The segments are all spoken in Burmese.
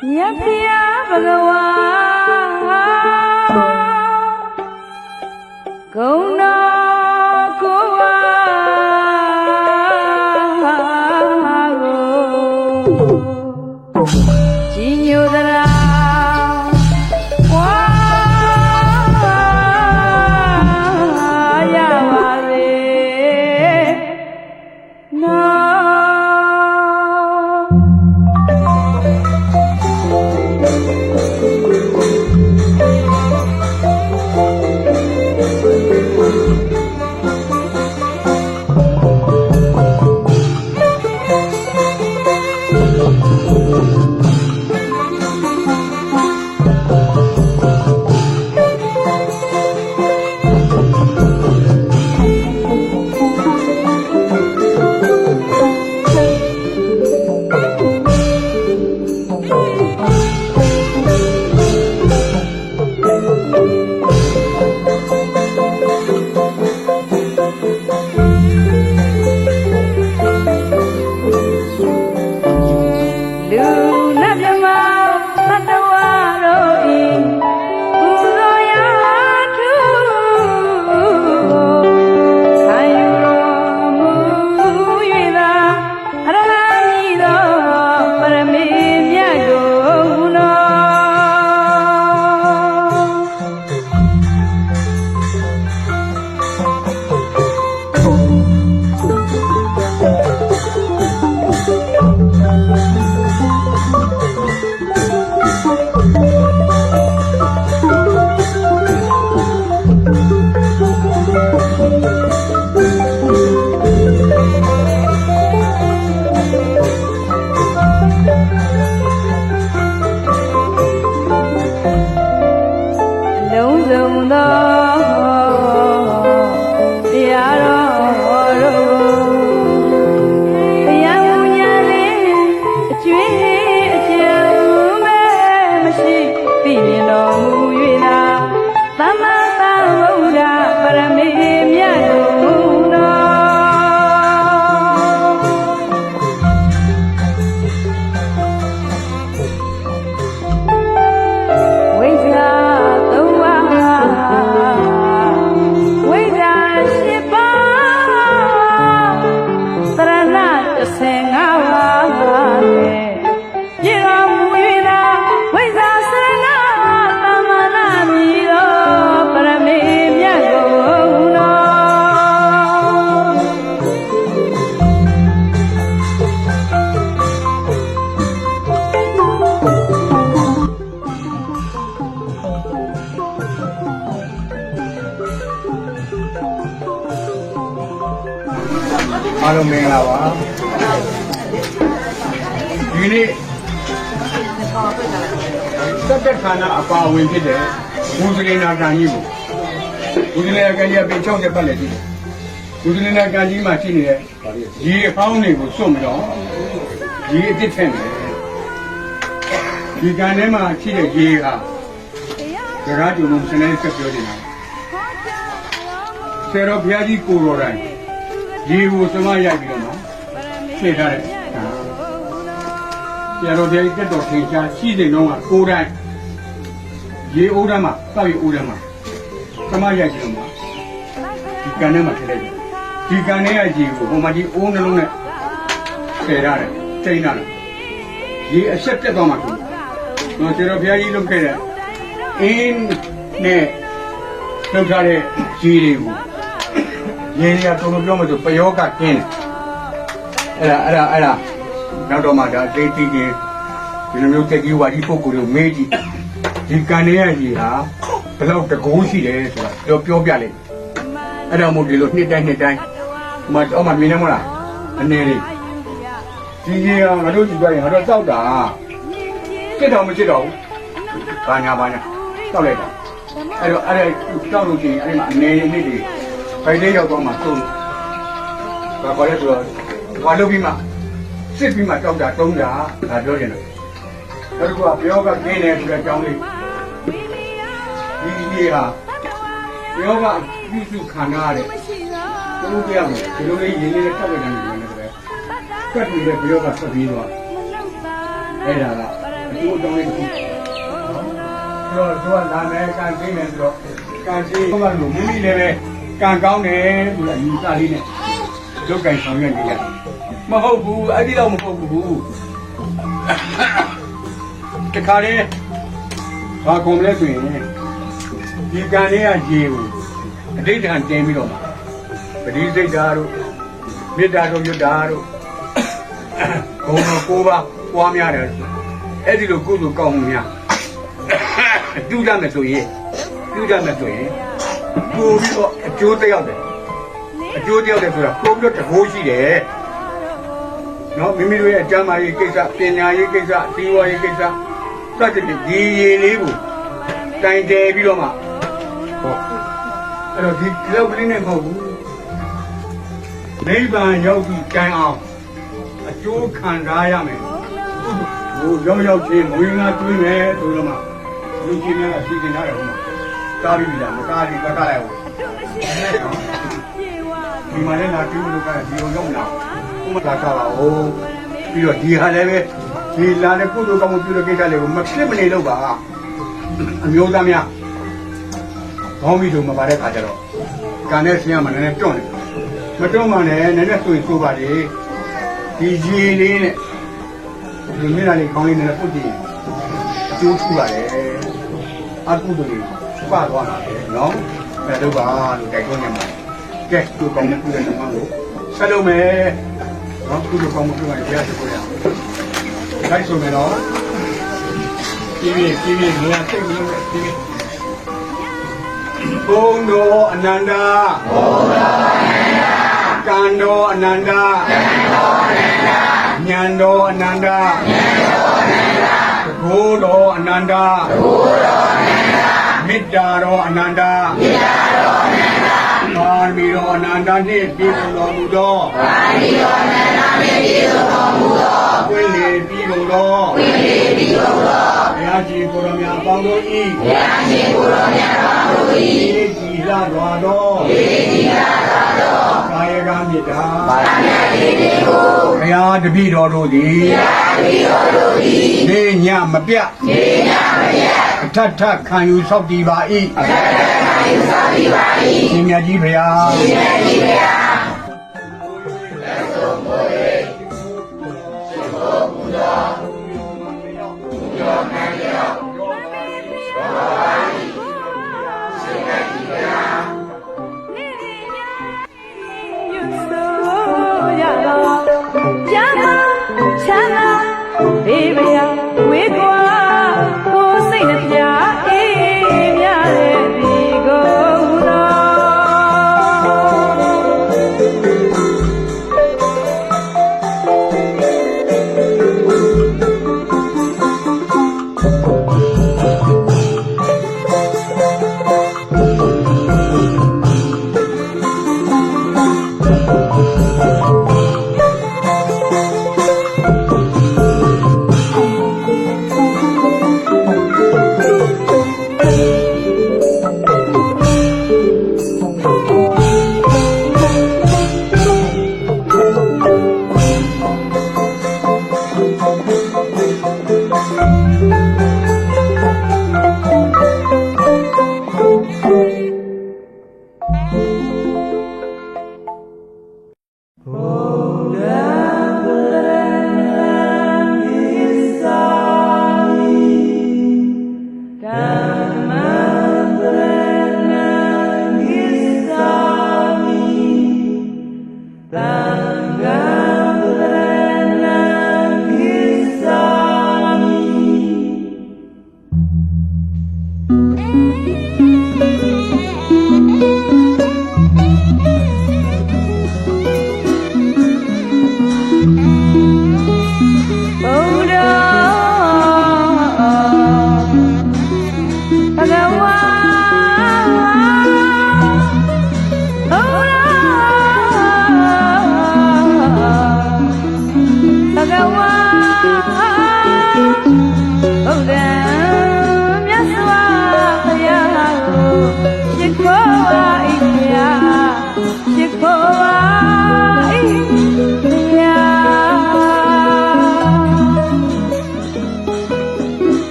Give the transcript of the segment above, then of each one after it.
Yapia Bhagavan Gona Goa Jinyodara Hello, Menglawa. Ini setiap kana apa awin kita, muslim nak kanji bu, muslim nak kanji apa cakap cepat lagi, muslim nak kanji macam ni, dia pound ni bu semua, dia different. Jika ni macam ni dia, kerana tu muslim seperti ni. Serap biaji kuroran. ရေကိုစမရိုက်ပြီးတော့ဖြည့်ထားတယ်။ဆရာတော်ဘုရားကြီးတက်တော်ထင်ရှားရှိတဲ့နှောင်းကကိုယ်တိုင်ရေအိုးတန်းမှာတောက်ရေအိုးတန်းမှာစမရိုက်ပြီးတော့ဒီကန်ထဲမှာထည့်လိုက်တယ်။ဒီကန်ထဲကရေကိုဟိုမှာဒီအိုးနှလုံးနဲ့ဆယ်ထားတယ်။ချိန်ထားတယ်။ရေအဆက်ပြတ်သွားမှဖြစ်တယ်။ဆရာတော်ဘုရားကြီးလုပ်ခဲ့တဲ့အင်းနဲ့လုပ်ထားတဲ့ရေတွေကိုရေရတော်တော်ပြောမှဆိုပယောဂကင်းတယ်အဲ့ဒါနောက်တော့မှဒါအသေးသေးချင်းဒီလိုမျိုးတက်ကြီးဝါဒီပုဂ္ဂိုလ်တွေကိုမေးကြည့်ဒီကန်ထဲကရေဟာဘယ်လောက်တကိုးရှိတယ်ဆိုတာပြောပြလိုက်အဲ့ဒါမို့ဒီလိုနှစ်တိုင်းမတော့မှမြင်နေမလားအနေလေးဒီရေကငါတို့ကြည့်ကြရင်ငါတို့တောက်တာစစ်တော်မစစ်တော့ဘူးဘာညာတောက်လိုက်တာအဲ့တောက်လို့ရှိရင်အဲ့မှာအနေလေးတွေဖိုင်လေးရောက်တော့မှသုံးဘာခေါ်လဲဆိုတော့ဝါလုပ်ပြီးမှစစ်ပြီးမှတောက်တာတုံးတာဒါပြောချင်တယ်နောက်တစ်ခုကပြောကကင်းတယ်ဆိုတဲ့အကြောင်းလေးဒီဟာပြောကပြုစုခံရတဲ့သူတို့တရားကိုဒီလိုလေးရင်းလေးနဲ့တောက်လိုက်တယ်လို့ပြောနေတယ်ကတ်ပြီးတဲ့ပြောကဆက်ပြီးတော့အဲ့ဒါက ဒီတော့လေးကိုတော့တော့လာမယ်ကန်သိမယ်ဆိုတော့ကန်သိကလို့မိမိလည်းပဲကန်ကောင်းတယ်ဆိုတော့ယူစားလေးနဲ့လုတ်ကင်ဆောင်ရွက်နေရတယ်မဟုတ်ဘူးအဲ့ဒီတော့မဟုတ်ဘူးတခါလေဘာကုန်လဲဆိုရင်ဒီကန်လေးကရေကိုအတိတ်ကတင်ပြီးတော့ပတိစိတ်ဓာတ်တို့မေတ္တာတို့ယုတ်တာတို့ဘုံတော်ကိုးပါပွားများတယ်အဲ့ဒီလိုကုသိုလ်ကောင်းမှုများပြုတတ်မယ်ဆိုရင်ပို့ပြီးတော့အကျိုးတက်ရောက်တယ်ဆိုတာပို့ပြီးတော့တကိုးရှိတယ်နော်မိမိတို့ရဲ့အကျမ်းမာရေးကိစ္စပညာရေးကိစ္စစီးပွားရေးကိစ္စစသဖြင့်ဒီရည်လေးကိုတိုင်တယ်ပြီးတော့မှဟောအဲ့တော့ဒီလောက်ကလေးနဲ့မဟုတ်ဘူးနိဗ္ဗာန်ရောက်ပြီးတိုင်အောင်အကျိုးခံစားရမယ်ဟိုရောက်ချင်းမွေးငါတွေးမယ်ဆိုတော့မှလူကြီးများကသိကျင်ရတယ်ဟိုမှာတားပြီးပြီလားမတားဘူးကလိုက်အောင်ဒီမှာလည်းလာပြုလို့ကဒီလိုရောက်လာဥမတာကားပါဦးပြီးတော့ဒီဟာလည်းပဲဒီလာတဲ့ကုသိုလ်ကောင်းမှုပြုတဲ့ကိစ္စလေးကိုမဖြစ်မနေတော့ပါအမျိုးသားများဘောင်းပြီးတော့မပါတဲ့ခါကျတော့ကံနဲ့ဆင်းရမှာလည်းတွန့်တယ်မတွန့်မှလည်းနည်းနည်းဆိုပါလေဒီကြီးလေးနဲ့ဒီမျက်နှာလေးကောင်းလေးနဲ့ပုတ်ကြည့်ကျိုးထူပါတယ်အကုသိုလ်တွေပါသွားတာလေနော်ဘယ်တော့ပါလို့တိုက်တွန်းနေမှာကဲသူကောင်းမှုပြုတဲ့နှမကိုဆက်လုပ်မယ်နော်ကုသိုလ်ကောင်းမှုပြုရင်တရားရှိဖို့ရအောင်လိုက်ဆိုမယ်နော်ပြည်နေရစိတ်လို့ပြည်ဘုံတော်အနန္တကံတော်အနန္တဉာဏ်တော်အနန္တဘိုးတော်အနန္တမေတ္တာတော်အနန္တပါရမီတော်အနန္တနှင့်ပြည့်စုံတော်မူသောဝိလေပြီးကုန်သောဘုရားရှင်ကိုရောမြတ်ပေါင်းတို့ဤကြည်လာတော်သောကာယကမေတ္တာဘုရားတပည့်တော်တို့သည်နေညမပြတ်အထထခံယူဆောက်တည်ပါ၏ရှင်မြတ်ကြီးဘုရား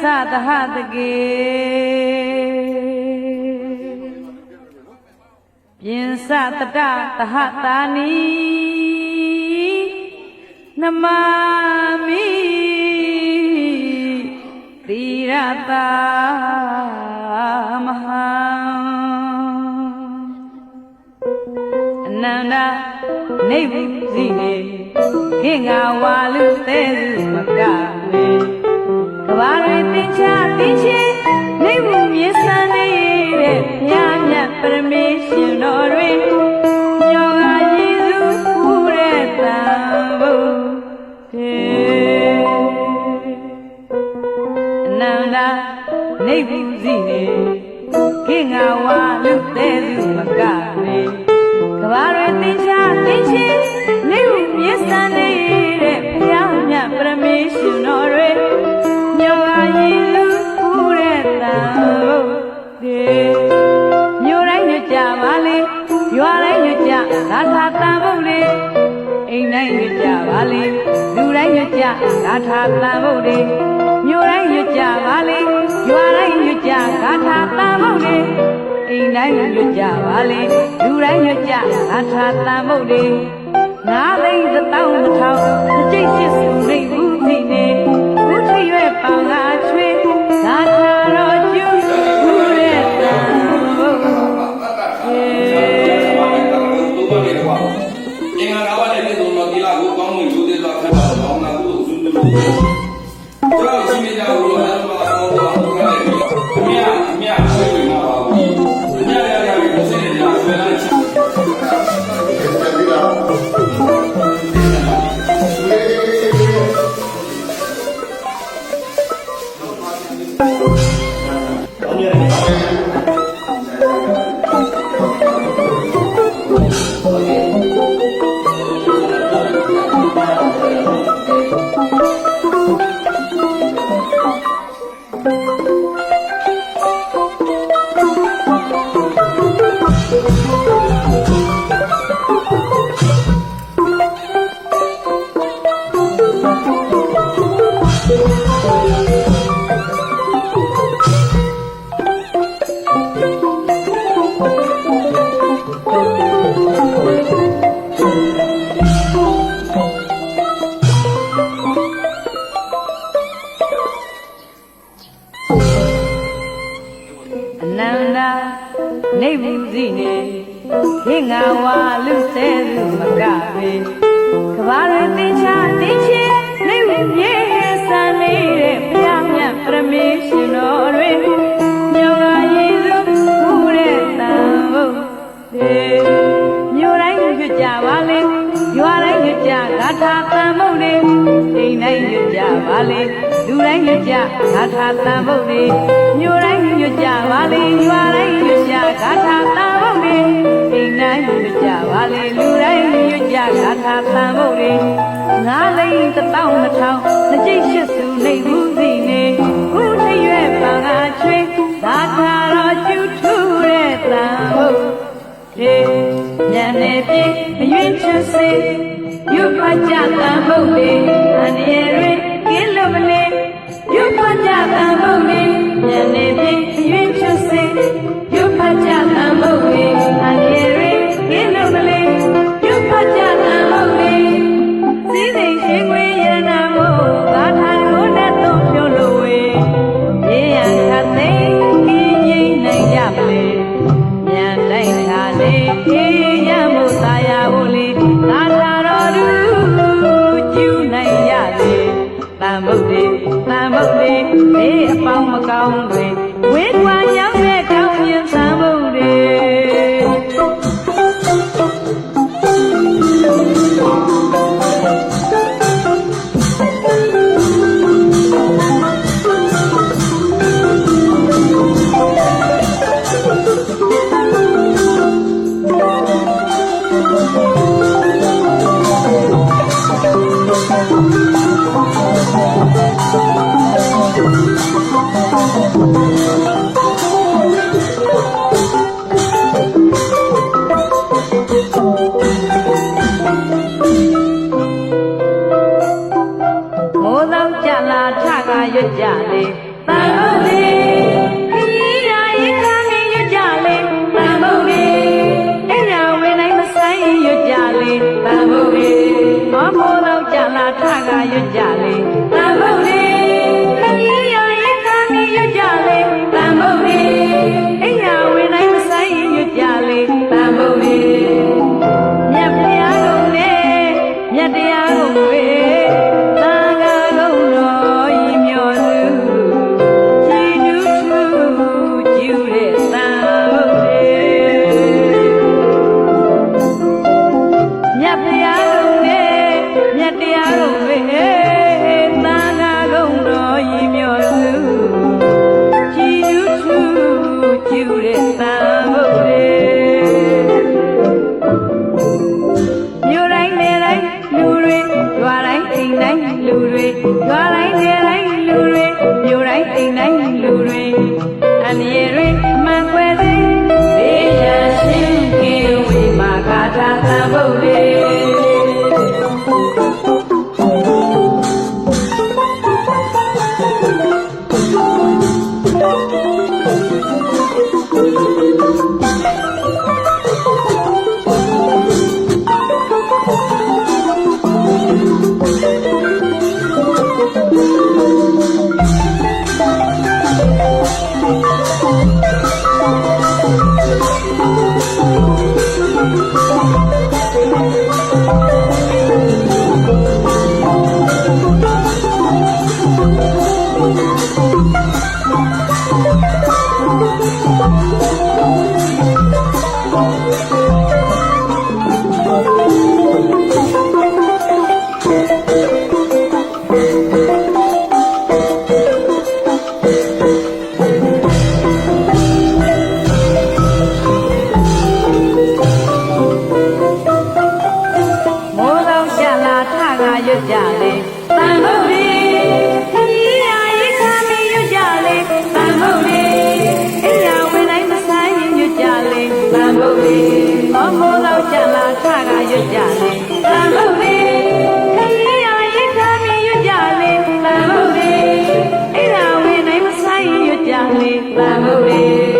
သသဟတကေပြင်စတတသဟတာနီနမမိသီရတာမဟာအနန္တနေဘူးစီနေခေငါဝါလူသေးစုမကမေကဘာတွေတင်ချတင်ချင်းနေဘူးမြေစံနေတဲ့ဘုရားမြတ်ပရမေရှင်တော်တွင်ယောဂယေစုဖူးတဲ့တန်ဖို့အနန္တနေဘူးစီနေခေငါဝါလူသေးစုမကမေကဘာတွေတင်ချတင်ချင်းနေဘူးမြေစံနေတဲ့ဘုရားမြတ်ပရမေရှင်တော်တွင်ယောဂယေစုဖူးတဲ့တန်ဖို့မြို့တိုင်းညကြပါလေရွာတိုင်းညကြသာသာတန်ဖို့လေအိမ်တိုင်းညကြပါလေလူတိုင်းညကြသာသာတန်ဖို့လေမြို့တိုင်းညကြပါလေရွာတိုင်းညကြသာသာတန်ဖို့လေအိမ်တိုင်းညကြပါလေလူတိုင်းညကြသာသာတန်ဖို့လေငါးသိန်းတစ်တောင်းတစ်ထောင်တစ်ကျိတ်ရှစ်စုနေဦးသိနေဦးထရွယ်ပောင်ငါချွေသာသာတော်ကျူးဦးရဲ့တန်ဖို့အင်္ဂါရဝနဲ့ပြည်သူတော်ဒီလာကိုကောင်းမှုယူသေးတာခက်ပါတော့ငါတို့စုလို့ကျွန်တော်ရှိနေကြလို့အဲ့တော့တော့ရတယ်အမြဆွေးနေတာပါဘူးအမြရရပြီးစနေကြဆွေးလာချင်နေဘူးစီနေခေငါဝါလူသေးစုမကပေကဘာရတင်ချတင်ချင်းနေဘူးမြေစံနေတဲ့ဘုရားမြတ်ပရမေရှင်တော်တွင်မြောဂယေစုဖူးတဲ့တန်ဖို့မြို့တိုင်းညကြပါလေရွာတိုင်းညကြဂါထာတန်ဖို့လေအိမ်တိုင်းညကြပါလေလူတိုင်းညကြဂါထာတန်ဖို့လေမြို့တိုင်းညကြပါလေရွာတိုင်းညကြဂါထာတန်ဖို့လေအိမ်တိုင်းညကြပါလေလူတိုင်းညကြဂါထာတန်ဖို့လေငါးလိန်တစ်တောင်းတစ်ထောင်နှစ်ကျိတ်ရှစ်စုနေဘူးစီနေဦးထရွယ်ပန်ငါချွေသာသာတော်ကျူထူတဲ့တန်ဖို့ညနေပြေအရွင်ချစေရုပ်ဖကြတန်ဖို့လေအန္တရာယ်တွေကင်းလို့မနေရုပ်ဖကြတန်ဖို့လေညနေပြေအရွင်ချစေရုပ်ဖကြတန်ဖို့လေအန္တရာယ်တွေကင်းလို့မနေရုပ်ဖကြတန်ဖို့လေစီးစိမ်ရှိခွေရနာမို့ဂါထာကိုနဲ့တော့ပြောလို့ဝေရေရန်ခတ်သိငြိမ်းနိုင်ကြမလဲမြန်တိုင်းခါလေးအေးရမို့သာယာဖို့လေသာသာတော်သူကျူနိုင်ရလေတန်မုတ်လေအေးအပေါင်းမကောင်းတွေဝေးကွာရောက်တဲ့ကောင်းရင်သံမုတ်လေ အမြဲတွင်အမှန်ခွဲသိဘေးရန်ရှင်းကင်းဝိမာဂါထာသံဗုဒ္ဓေရွတ်ကြလေသံဃုတ်ရီခကြီးရာရိခမီရွတ်ကြလေသံဃုတ်ရီအိယာဝင်တိုင်းမဆိုင်ရင်ရွတ်ကြလေသံဃုတ်ရီသောမိုးလောက်ကြလာထကရွတ်ကြလေသံဃုတ်ရီခကြီးရာရိခမီရွတ်ကြလေသံဃုတ်ရီအိယာဝင်တိုင်းမဆိုင်ရင်ရွတ်ကြလေသံဃုတ်ရီ